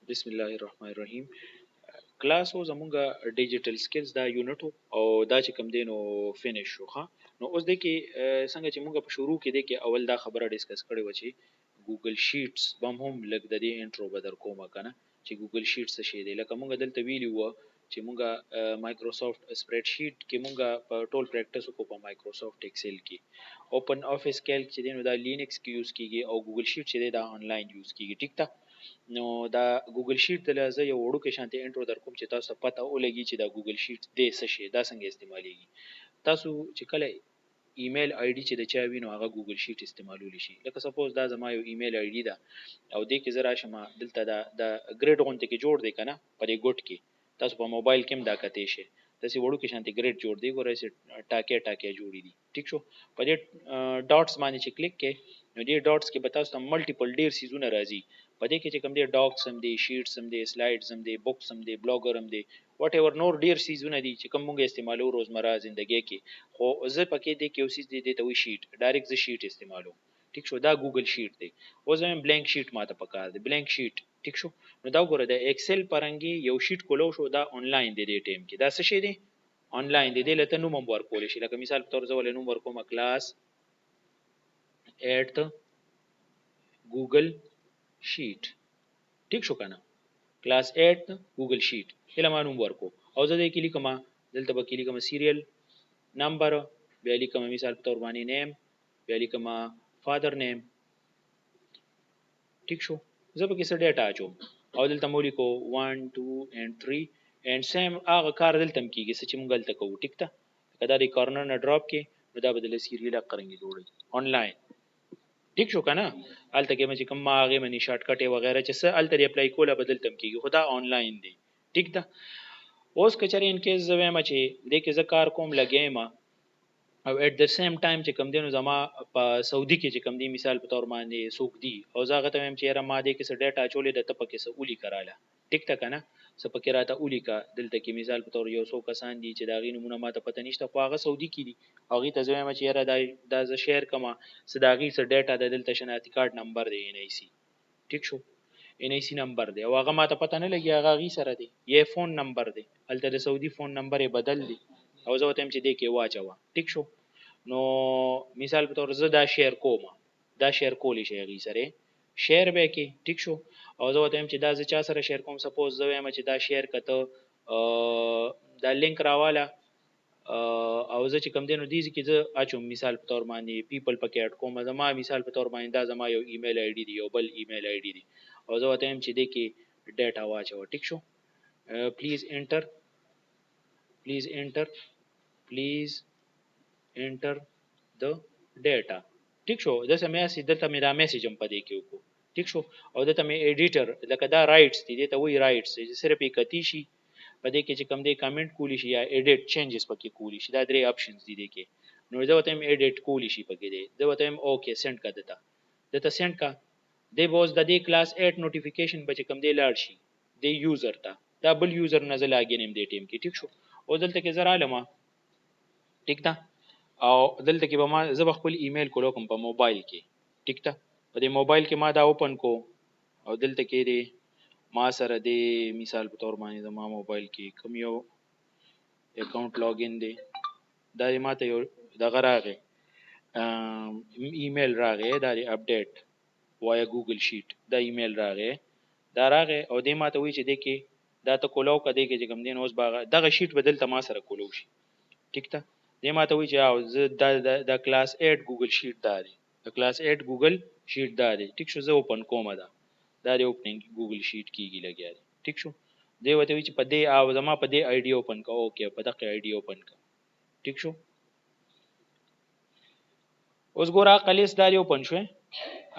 بسم الله الرحمن الرحیم. کلاس او زمونږه ډیجیټل سکلز دا یونټ او دا چې کوم دینو فینیش شو ها. نو اوس د کې څنګه چې مونږ په شروع کې د کې اول دا خبره ډیسکس کړې و چې ګوګل شیټس بم هم لګ د دې انټرو بدر کومه کنه چې ګوګل شیټس څه شی دی. لکه مونږ دلته ویلی و چې مونږه مایکروسافټ سپریډ شیټ کې مونږه په ټول پریکټیس وکړو په مایکروسافټ ایکسل کې. اوپن افیس کیلک چې دینو دا لینکس کې یوز کیږي او ګوګل شیټ چې دی دا آنلاین یوز کیږي. ټیک ده. نو دا ګوګل شیټ د لازه یو وړو کې شانتي انټرو در کوم چې تاسو پته ولګي چې دا ګوګل شیټ دې څه شي دا څنګه استعماليږي. تاسو چې کله ایمیل آی ډی چې د چا وینو هغه ګوګل شیټ استعمالول شي. لکه سپوز دا زما یو ایمیل آی ډی ده او دې کې زرا شمه دلته دا د ګریډ غونټه کې جوړ دی کنه په دې ګوټ کې تاسو په موبایل کې هم دا کته شي تاسو وړو کې شانتي ګریډ جوړ دی ګورئ چې ټاکه ټاکه جوړی دي. ټیک شو. په دې ډاټس باندې چې کلیک کې نو دې ډاټس کې به تاسو ته ملټیپل ډیر سیزونه راځي. په دې کې چې کوم دي ډاکس هم دي شیټس هم دي سلایډز هم دي بوکس هم دي بلاګر هم دي واټ ایور نور ډیر سیزونه دي چې کوم موږ استعمالو روزمره ژوندۍ کې. خو زه پکې د کې اوسې دي ته وی شیټ ډایرکټ ز شیټ استعمالو. ټیک شو. دا ګوګل شیټ دی. اوس هم بلانک شیټ ماته پکار دی بلانک شیټ. ټیک شو. نو دا ګوره د ایکسل پرنګي یو شیټ کولو شو دا آنلاین دی د ټیم کې دا څه شي دی آنلاین دی لته نوم ورکول شي. لکه مثال په تور زول نوم ورکوم کلاس ایت ګوګل شیټ. ټیک شو کنه کلاس 8 ګوګل شیټ اله معلوم ورکو او زه د کې لیکم دلته به کې لیکم سیریل نمبر بیا لیکم مثال په تور باندې نیم بیا لیکم فادر نیم. ټیک شو. زه به کې څه ډیټا اچوم او دلته مو لیکو 1 2 and 3 and same هغه کار دلته کیږي چې مونږ دلته کوو. ټیک ته کدا د کارنر نه ډراپ کې نو دا بدل سیریل قرنګي جوړي آنلاین. ټیک شو کنه الته کې مې کوم هغه منی شارټ کټ وغیرہ چې څه الته اپلای کوله بدل تم کیږي خدا آنلاین دی. ټیک ده. اوس کچري ان کیس زوی ما چې د کې ز کار کوم لګیم او اټ د سیم ټایم چې کم دینو زما په سعودي کې چې کم دی مثال په تور باندې سوق دی او زاغه ته هم چې را ما دې کې څه ډیټا چولې د تپکې څه اولی کراله. ټیک ته کنه څه پکې راته اولی کا دلته کې مثال په تور یو څو کسان دي چې دا غي نمونه ماته پته نشته خو هغه سعودي کې دي هغه ته زما چې را دا ز شیر کما صداغي څه ډیټا د دلته شناختی کارت نمبر دی ان ای سی. ټیک شو. ان ای سی نمبر دی او هغه ماته پته نه لګي هغه غي سره دی یې فون نمبر دی الته د سعودي فون نمبر بدل دی او زه وته چې دې کې واچوا. ټیک شو. نو مثال په تور زه دا شیر کوم دا شیر کولی شي غي سره شیر به کې. ټیک شو. او زه وته چې دا ز چا سره شیر کوم سپوز زه وایم چې دا شیر کته دا لینک راواله او زه چې کوم دینو دي چې زه اچوم مثال په تور باندې پیپل پکېټ کوم زما مثال په تور باندې دا زما یو ایمیل آی ډی دی یو بل ایمیل آی ډی دی او زه وته چې دې کې ډیټا واچو. ټیک شو. پلیز انټر the data. ټیک شو. د سمیا سي دلته مې دا میسج هم پدې کې وکړو. ټیک شو. او دلته مې ایډیټر لکه دا رائټس دي ته وی رائټس چې صرف یې کتی شي پدې کې چې کوم دی کمنټ کولی شي یا ایډیټ چینجز پکې کولی شي دا درې اپشنز دي دې کې. نو زه وته مې ایډیټ کولی شي پکې دی زه وته مې اوکے سند کا دته سند کا دی بوز د دې کلاس 8 نوټیفیکیشن بچ کوم دی لاړ شي دی یوزر ته دا بل یوزر نزل اگین دې ټیم کې. ټیک شو. او دلته کې زرا لمه ټیک ده او دلته کې به ما زه خپل ایمیل کولو کوم په موبایل کې. ټیک ده. په دې موبایل کې ما دا اوپن کو او دلته کې دی ما سره دی مثال په تور باندې زما موبایل کې کوم یو اکاونټ لاګین دی دا ماته یو دغه راغی ایمیل راغی دا دی اپډیټ وایا ګوګل شیټ دا ایمیل راغی دا راغی او دې ماته وی چې دی کې دا ته کولو کده کې چې کوم دین اوس باغ دغه شیټ بدل ته ما سره کولو شي. ټیک ده. دې ماته وی چې او زه د کلاس 8 ګوګل شیټ داري د کلاس 8 ګوګل شیټ داري. ټیک شو. زه اوپن کوم دا د اوپننګ ګوګل شیټ کیږي لګیا دی. ټیک شو. دې وته وی چې په دې او زما په دې آی ډی اوپن کا اوکے په دغه آی ډی اوپن کا. ټیک شو. اوس ګور هغه لیست داري اوپن شو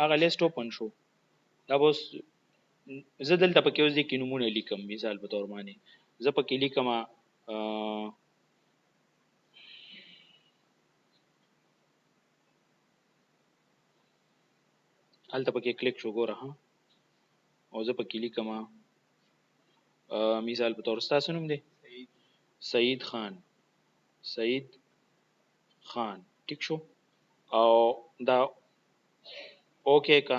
هغه لیست اوپن شو دا اوس زه دلته پکې اوس دې کې نمونه لیکم مثال په تور باندې زه پکې لیکم الته پکې کلیک شو ګوره ها او زه پکې لیکم مثال په تور تاسو نوم دی سعید خان. ټیک شو. او دا اوکے کا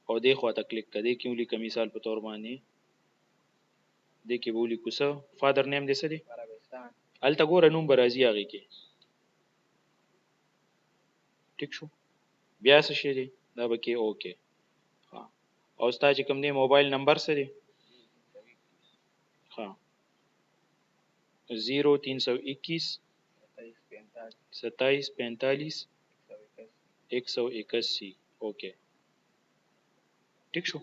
او دې خواته کلیک کړئ کیوں لیکم مثال په تور باندې دې کې به ولیکو څه فادر نیم دې څه دی هلته ګوره نوم به راځي هغې کې ټیک شو بیا څه شی دی دا به کې اوکې او ستا چې کوم دی موبایل نمبر څه دی ها 0321 27 45 181 اوکې ټیک شو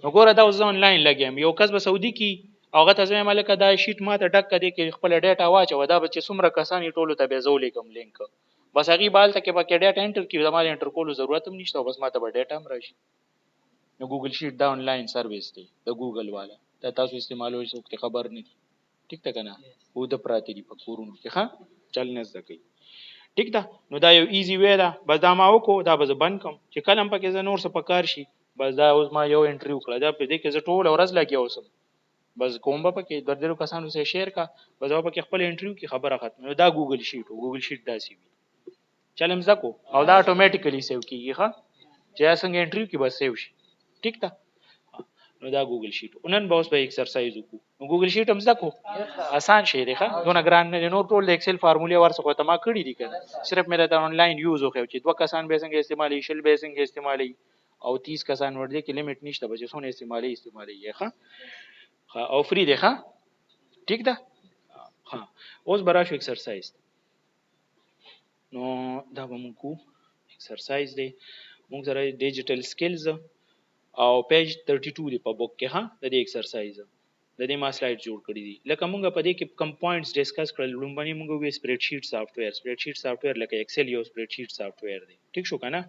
نو ګوره دا اوس زه آنلاین لګیم یو کس به سعودي کې او هغه ته زه وایم هلکه دا شیټ ماته ډک کړه دې کې خپله ډیټا واچوه دا به چې څومره کسان یې ټولو ته بیا زه ولیکم لینک بس هغې به هلته کې به کې ډیټا انټر کړي زما د انټر کولو ضرورت هم نشته او بس ماته به ډیټا هم راشي نو ګوګل شیټ دا آنلاین سرویس دی د ګوګل والا دا تاسو استعمالوئ څوک ته خبر نه دي ټیک ده که نه اوده پراته دي په کورونو کې ښه چل نه زده کوي ټیک ده نو دا یو ایزی وی ده بس دا ما وکړو دا به زه بند کړم چې کله هم پکې زه نور څه په کار شي بس دا اوس ما یو انټري وکړه دا په دې کې زه ټوله ورځ لګیا اوسم بس کوم به پکې درېرو کسانو سره شیر کا بس به پکې خپل انټریو کې خبره ختمه نو دا ګوګل شیټ و ګوګل شیټ داسې وي چل هم زده کو او دا اتوماتیکلی سیو کېږي ښه چې څنګه انټریو کې بس سیو شي ټیک ده نو دا ګوګل شیټ نن به اوس به ایکسرسایز وکړو نو ګوګل شیټ هم زده کو آسان شی دی ښه دونه ګران نه دی نور ټول د ایکسل فارمولې ورڅخه ته ما کړي دي که صرف مې درته آنلاین یوز وښیو چې 2 کسان به څنګه استعمالوي 20 به څنګه استعمالوي او 30 کسان ور دي کې لیمټ نشته به چې څونه استعمالوي ښه او فری دی ښه ټیک ده ها اوس به راشو ایکسرسایز نو دا به مونږ کوو ایکسرسایز دی مونږ سره ډیجیټل سکلز او پیج 32 دی په بوک کې ها د دې ایکسرسایز د دې ما سلایډ جوړ کړی دي لکه مونږ په دې کې کم پوینټس ډیسکس کړل لومبني مونږ وی سپریډ شیټ سافټویر لکه ایکسل یو سپریډ شیټ سافټویر دی ټیک شو کنه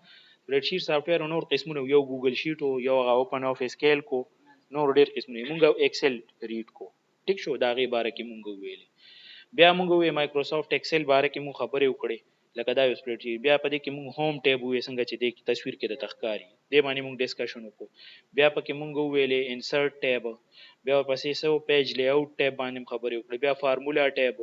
سپریډ شیټ سافټویر نور قسمونه یو ګوګل شیټ او یو اوپن افیس کیل کو نور ډیر قسمونه مونږ ایکسل ریډ کو ټیک شو دا غي باره کې مونږ ویل بیا مونږ وی مایکروسافټ ایکسل باره کې مونږ خبرې وکړې لکه دا یو سپریډ شیټ بیا په دې کې مونږ هوم ټیب وې څنګه چې د تصویر کې د تخکاری دې باندې مونږ ډیسکشن وکړو بیا پکې مونږ ویلې انسرټ ټیب بیا ورپسې سو پیج لی اوټ ټیب باندې خبرې وکړې بیا فارمولا ټیب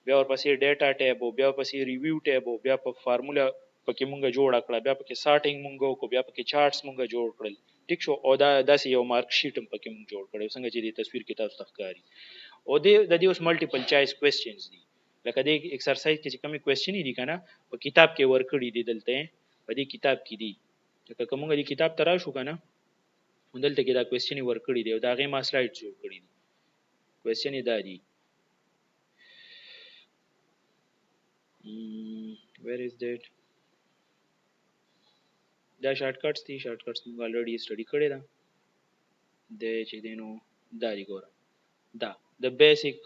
بیا ورپسې ډیټا ټیب بیا ورپسې ریویو ټیب بیا په فارمولا پکې مونږ جوړ کړل بیا پکې سارټینګ مونږ وکړو بیا پکې چارټس مونږ جوړ کړل ټیک شو او دا داسې یو مارک شیټ هم پکې مونږ جوړ کړو څنګه چې د تصویر کې تاسو تخکاری او د دې اوس ملټیپل چوایس کوېسچنز دي لکه د ایکسرسایز کې چې کومې کوېسچن دي کنه په کتاب کې ورکړي دي دلته په دې کتاب کې دي چې کومه دې کتاب ترا شو کنه دلته کې دا کوېسچن ورکړي دي او دا غي ما سلایډ جوړ کړي دي کوېسچن دا دي where is that دا شارټ کټس موږ الریډي سټڈی کړی دا د چې دینو دا دی ګوره دا the basic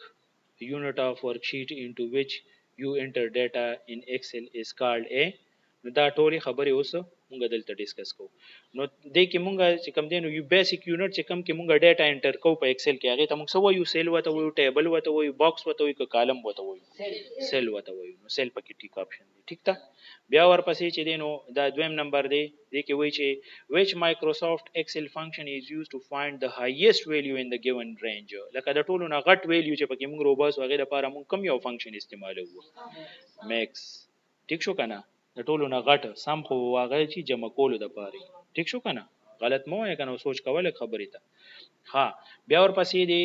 unit of worksheet into which you enter data in Excel is called a نو دا ټولې خبرې اوس موږ دلته ډیسکس کوو نو دې کې موږ چې کوم دی نو یو بیسیک یونټ چې کوم کې موږ ډیټا انټر کوو په ایکسل کې هغه ته موږ سو یو سیل وته وو ټیبل وته وو باکس وته وو کالم وته وو سیل وته وو نو سیل پکې ټیک اپشن دی ټیک تا بیا ورپسې چې دی نو دا دویم نمبر دی دې کې وایي چې which Microsoft Excel function is used to find the highest value in the given range لکه د ټولو نه غټ ویلیو چې پکې موږ روباس وغیرہ لپاره موږ کم یو فنکشن استعمالوو میکس ټیک شو کنه د ټولو نه غټ سم خو واغې چې جمع کولو د پاره ټیک شو کنه غلط مو یا کنه سوچ کوله خبرې ته ها بیا ورپسې دی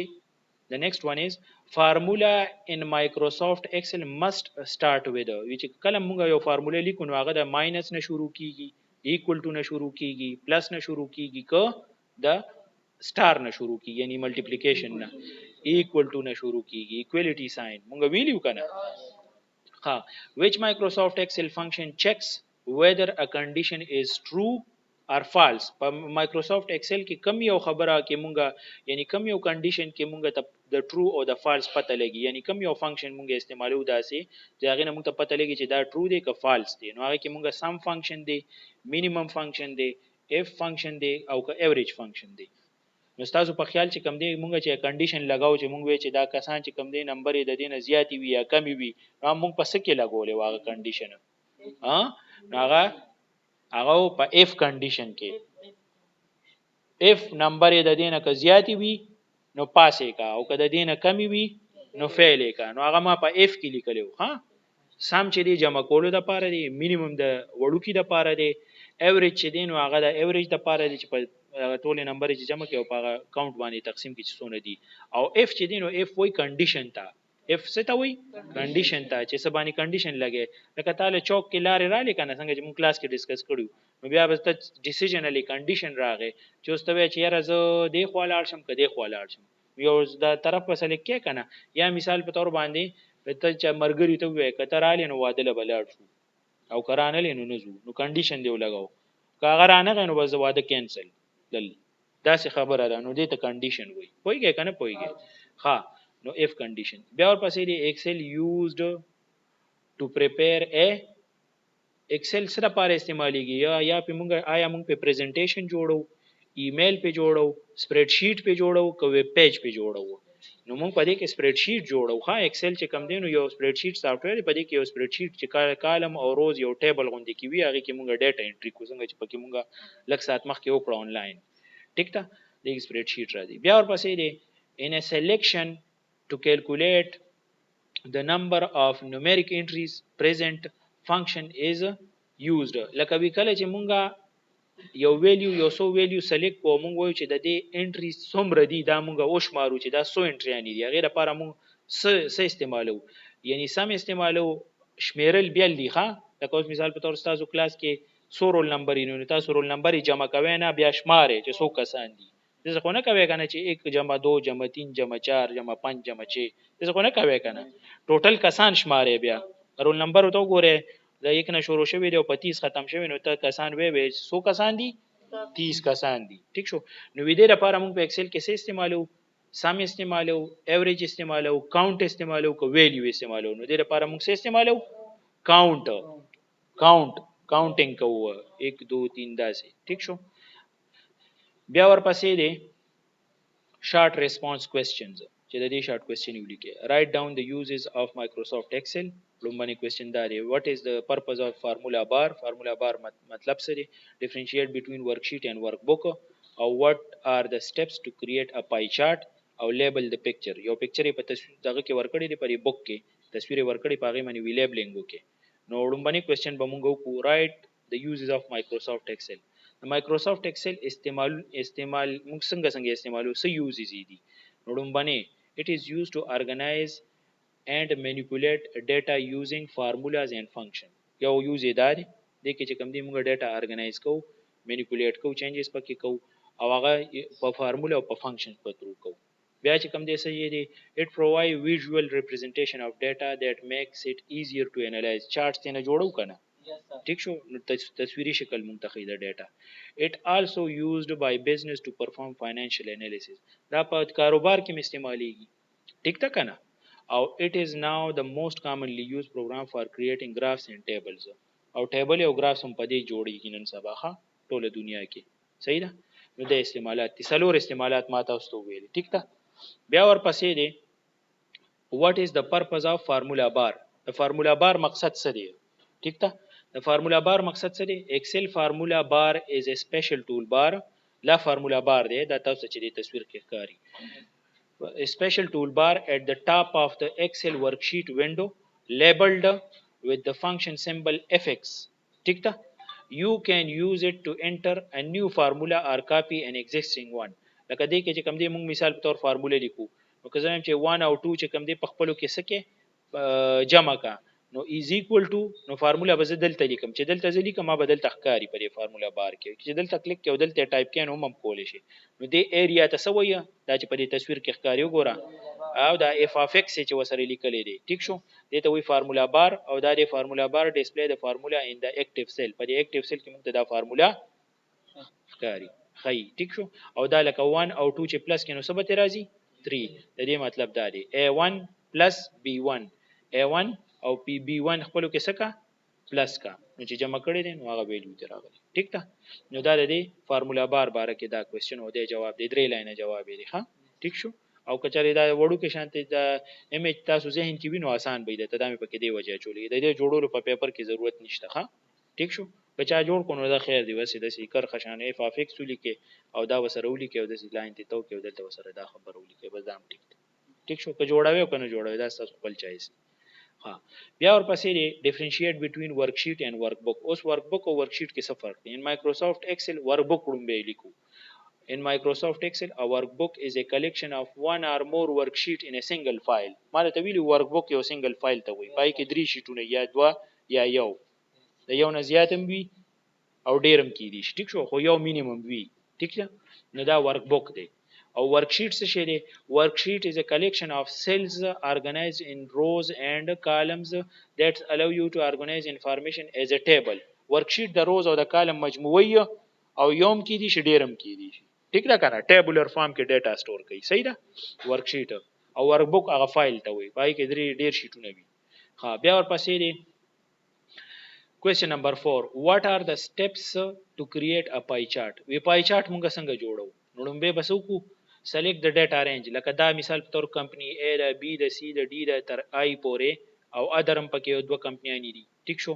the next one is formula in Microsoft Excel must start with which کله موږ یو فارموله لیکو نو هغه د ماینس نه شروع کیږي equal to نه شروع کیږي پلس نه شروع کیږي که د سٹار نه شروع کیږي یعنی ملټیپلیکیشن نه equal to نه شروع کیږي equality sign موږ ویلیو کنه ها which Microsoft Excel function checks whether a condition is true or false په Microsoft Excel کې کم یو خبره کې مونږه یعنی کم یو کنډیشن کې مونږه د ټرو او د فالس پته لګي یعنی کم یو فنکشن مونږه استعمالو داسې چې هغه نه مونږ ته پته لګي چې دا ټرو دی که فالس دی نو هغه کې مونږه سم فنکشن دی مینیمم فنکشن دی اف فنکشن دی او که ایوریج فنکشن دی نو تاسو په خیال چې کم دی مونږ چې کنډیشن لگاو چې مونږ وی چې دا کسان چې کم دی نمبر د دینه زیاتی وي یا کمی وي نو مونږ په سکه لګولې واغه کنډیشن ها هغه په اف کنډیشن کې اف نمبر د دینه که زیاتی وي نو پاسې کا او که د دینه کمی وي نو فعل کا نو هغه ما په اف کې لیکلو ها سم چې دی جمع کولو د پاره دی مینیمم د وړو کې د پاره دی ایوریج چې دی نو هغه د ایوریج د پاره دی چې په ټول نمبر چې جمع کوي او په کاونټ باندې تقسیم کی څونه دي او اف چې دین او اف وای کنډیشن تا اف څه ته وای کنډیشن تا چې سبانی کنډیشن لګي لکه تعالی چوک کې لارې را لیکنه څنګه چې موږ کلاس کې ډیسکس کړو نو بیا به ته ډیسیژنلی کنډیشن راغی چې اوس ته چې یاره زه دې خوا لاړ شم که دې خوا لاړ شم یو د طرف په سلیک کې کنه یا مثال په تور باندې ته چې مرګري ته وای کته رالی نو واده له بلاړ شو او کرانه لینو نزو نو کنډیشن دی لګاو که هغه رانه نو بس واده کینسل دل دا څه خبره ده نو دې ته کنډیشن وای پویږي کنه پویږي ها نو اف کنډیشن بیا ورپسې دی ایکسل یوزډ ټو پریپیر ا ایکسل سره لپاره استعمالیږي یا په مونږ آیا مونږ په پریزنټیشن جوړو ایمیل په جوړو سپریډ شیټ په جوړو کو ویب پیج په جوړو نو مونږ په دې کې سپریډ شیټ جوړو ها ایکسل چې کم دی نو یو سپریډ شیټ سافټویر په دې کې یو سپریډ شیټ چې کالم او روز یو ټیبل غونډې کې وی هغه کې مونږ ډاټا انټری کو څنګه چې پکې مونږ لږ سات مخکې وکړو آنلاین ټیک ده د سپریډ شیټ راځي بیا ورپسې دی in a selection to calculate the number of numeric entries present function is used لکه وی کله چې مونږه یو ویلیو یو سو ویلیو سلیکټ کو مونږ وایو چې د دې انټری څومره دي دا مونږه او شمارو چې دا سو انټریانی دي غیر لپاره مونږ څه استعمالو یعنی سم استعمالو شمیرل بیل دی ښا لکه اوس مثال په تور تاسو کلاس کې سو رول نمبر یې نو تاسو رول نمبر جمع کوي نه بیا شماره چې سو کسان دي دغه خو نه کوي کنه چې 1 جمع 2 جمع 3 جمع 4 جمع 5 جمع 6 دغه خو نه کوي کنه ټوټل کسان شماره بیا رول نمبر ته وګوره د یک نه شروع شوی دی او په 30 ختم شوی نو ته کسان وې سو کسان دي 30 کسان دي ټیک شو نو وې دې لپاره موږ په ایکسل کې څه استعمالو سم استعمالو ایوریج استعمالو کاونټ استعمالو کو ویلیو استعمالو نو دې لپاره موږ څه استعمالو کاونټینګ کوو 1 2 3 داسې ټیک شو بیا ورپسې دی short response questions چې د دې short question یو لیکي write down the uses of Microsoft Excel لومبني question دا دی what is the purpose of formula bar مطلب څه دی differentiate between worksheet and workbook او what are the steps to create a pie chart او label the picture یو picture په تصویر دغه کې ورکړی دی په بوک کې تصویر ورکړی په هغه باندې وی لیبلینګ وکي نو لومبني question به موږ کو write the uses of Microsoft Excel مایکروسافټ ایکسل استعمال موږ څنګه استعمالو څه یوزز دي نوړم باندې it is used to organize and manipulate data using formulas and function یو یوز دار د کې چې کوم دی موږ ډاټا ارګنایز کو مینیپولیټ کو چینجز پکې کو او هغه په فارمولا او په فنکشن په ترو کو بیا چې کوم دی څه دی it provide visual representation of data that makes it easier to analyze charts نه جوړو کنه ٹھیک شو تصویری شکل منتخب د ډیټا it also used by business to perform financial analysis دا په کاروبار کې استعماليږي ٹھیک تا کنه او it is now the most commonly used program for creating graphs and tables او ټیبل او graphs هم په دې جوړیږي نن سبا ښه ټوله دنیا کې صحیح ده نو د استعمالات څلور استعمالات ما تاسو ته ویل ٹھیک تا بیا ورپسې دی what is the purpose of formula bar the formula bar مقصد څه دی ٹھیک تا The formula bar مقصد څه دی Excel formula bar is a special toolbar لا formula bar دی دا تاسو چې د تصویر کې ښکاری a special toolbar at the top of the Excel worksheet window labeled with the function symbol fx ٹھیک تا you can use it to enter a new formula or copy an existing one لکه دې کې چې کوم دی موږ مثال په تور فارموله لیکو نو که زموږ چې 1 او 2 چې کوم دی په خپلو کې سکه جمع کا نو is equal to نو فارمولا به دلته لیکم چې دلته ځلیکم ما بدل تخکاری په دې فارمولا بار کې چې دلته کلیک کې او دلته ټایپ کې نو هم کول شي نو دې ایریا ته سویا دا چې په دې تصویر کې ښکاری وګوره او دا اف اف ایکس چې وسره لیکلې دي ټیک شو دې ته وی فارمولا بار او دا دې فارمولا بار ډیسپلی د فارمولا ان د اکټیو سیل په دې اکټیو سیل کې موږ دا فارمولا ښکاری خی ټیک شو او دا لکه 1 او 2 چې پلس کې نو ثبت راځي 3 د دې مطلب دا دی a1 b1 a1 او پی بی 1 خپلو کې سکا پلس کا نو چې جمع کړی دي نو هغه ویلیو ته راغلی ټیک ده نو دا د فارمولا بار باره کې دا کوېسچن او د جواب دی درې لاینه جواب دی ها ټیک شو او کچاري دا وړو کې شانته دا ایمیج تاسو ذهن کې وینو آسان به د تدامه پکې دی وجه چولې د دې جوړولو په پیپر کې ضرورت نشته ها ټیک شو بچا جوړ کونو دا خیر دی وسه د سیکر خشانه اف اف ایکس لیکي او دا وسره ولیکي او د لاین ته تو کې دلته وسره دا خبر ولیکي بس دا ټیک شو که جوړاوي او کنه جوړاوي دا تاسو خپل چایس ها بیا ورپسې دی ډیفرنشیټ بټوین ورکشیټ اینڈ ورکبوک اوس ورکبوک او ورکشیټ کې څه فرق دی ان مایکروسافټ ایکسل ورکبوک روم به لیکو In Microsoft Excel, a workbook is a collection of one or more worksheet in a single file. ما ته ویلي workbook یو single file ته وایي. پای کې درې شیټونه یا دوه یا یو. د یو نه زیات هم وي او ډیر هم کیدی شي. ټیک شو، خو یو مینیمم وي. ټیک ده، نو دا workbook دی. او worksheet څه شی دی؟ Worksheet is a collection of cells organized in rows and columns that allow you to organize information as a table. Worksheet د rows او د column مجموعه او یوم کیدی شي ډیرم کیدی شي. ټیک ده کنه، ټیبولر فارم کې ډیټا سٹور کوي. صحیح ده. ورکشیټ او ورکبوک هغه فایل ته وایي، پای کې درې ډیر شیټونه وي. ها بیا ورپسې دی question number 4. What are the steps to create a pie chart? وی پای چارت مونږ څنګه جوړو؟ نو لومبه بسو کو select the data range. لکه دا مثال په تور کمپنی A د B د C د D د تر I پورې او ادرم پکې دوه کمپنیانی دي. ټیک شو،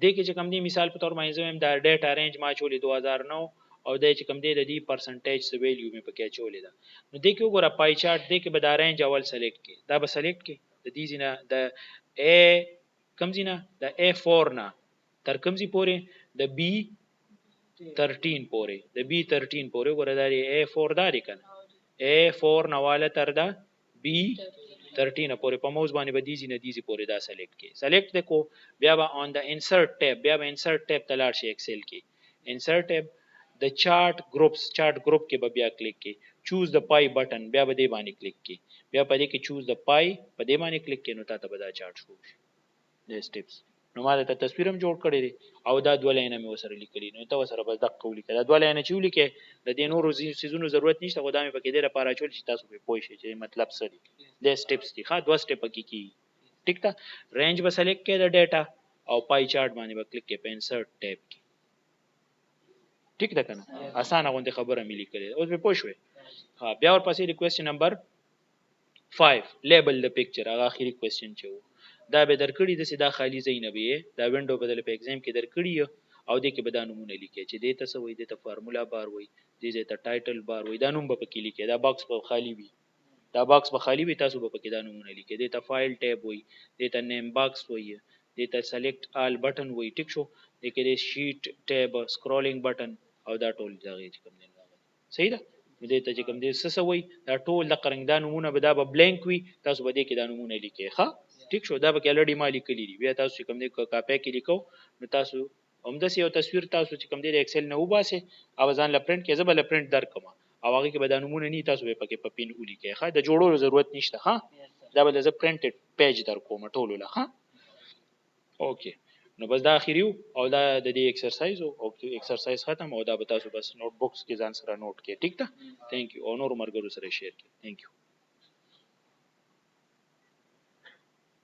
دې کې چې کوم دی مثال په تور باندې زم دا ډیټا رینج ما چولې 2009 او د چې کوم دی د دې پرسنټیج س ویلیو مې پکې چولې ده. نو دې کې وګوره پای چارت دې کې به دا رینج اول سلیکټ کې، دا به سلیکټ کې د دې زینه د A کم زینه د A4 نه تر کوم زی پورې د B13 پورې، د B13 پورې وګوره دا A4 دا دی کنه، A4 نواله تر دا B13 پورې په موز باندې به دې زینه دې پورې دا سلیکټ کې. سلیکټ کو بیا به on the insert tab، بیا به insert tab تلاړ شي ایکسل کې. insert tab د چارت ګروپس، چارت ګروپ کې به بیا کلیک کې choose the pie button، بیا به دې باندې کلیک کې، بیا په دې کې choose the pie په دې باندې کلیک کې، نو تاسو به دا چارت شو شي. د سټیپس نو ما ته تصویر هم جوړ کړی دی او دا دوه لاینه مې وسره لیکلي، نو تاسو سره بس دقه ولیکئ. دا دوه لاینه چې ولیکئ د دې نورو سيزونو ضرورت نشته، خو دا مې پکې دې لپاره چول چې تاسو به پوه شئ چې مطلب څه دی. د سټیپس دي ښه، دوه سټیپ کې کی. ټیک ده، رینج به سلیکټ کړئ د ډیټا او پای چارت باندې به کلیک کړئ په انسرټ ټیب کې. ټیک ده کنه، اسانه غونډه خبره مې لیکلې اوس به پوه شئ. ها بیا ورپسې د کوېسچن نمبر 5 لیبل د پکچر، هغه اخیری کوېسچن چې وو دا به درکړي د سیدا خالی زینبې دا وینډو بدل په ایگزام کې درکړي او د کې به دا نمونه لیکي چې دې ته څه وایي، د ته فارمولا بار وایي، دې ته ټایټل بار وایي، دا نوم به پکې لیکي، دا باکس په خالی وي، دا باکس به خالی وي، تاسو به پکې دا نمونه لیکي. دې ته فایل ټیب وایي، دې ته نیم باکس وایي، دې ته سلیکټ آل بٹن وایي. ټیک شو، دې کې د شیټ ټیب سکرولینګ بٹن او دا ټول ځای چې کوم دی صحیح ده. دې ته چې کوم دی څه وایي دا ټول د قرنګ دا نمونه به دا به بلانک وي، تاسو به دې کې دا نمونه لیکي. ښه ټیک شو، دا به کې الریډي ما لیکلي دي، بیا تاسو کوم دی کاپی کې لیکو نو تاسو همدا یو تصویر تاسو چې کوم دی د ایکسل نه وباسه او ځان لپرنټ کې زبل لپرنټ درکم او هغه کې به دا نمونه نه تاسو به پکې په پین ولیکئ. ښه د جوړولو ضرورت نشته. ها دا به د پرنټډ پیج در کوم ټولو له. ها اوکې، نو بس دا اخیریو او دا د دې ایکسرسایز او ایکسرسایز ختم او دا به تاسو بس نوٹ بکس کې ځان سره نوٹ کې. ټیک ده، ثانک یو او نور مرګرو سره شیر کې. ثانک یو.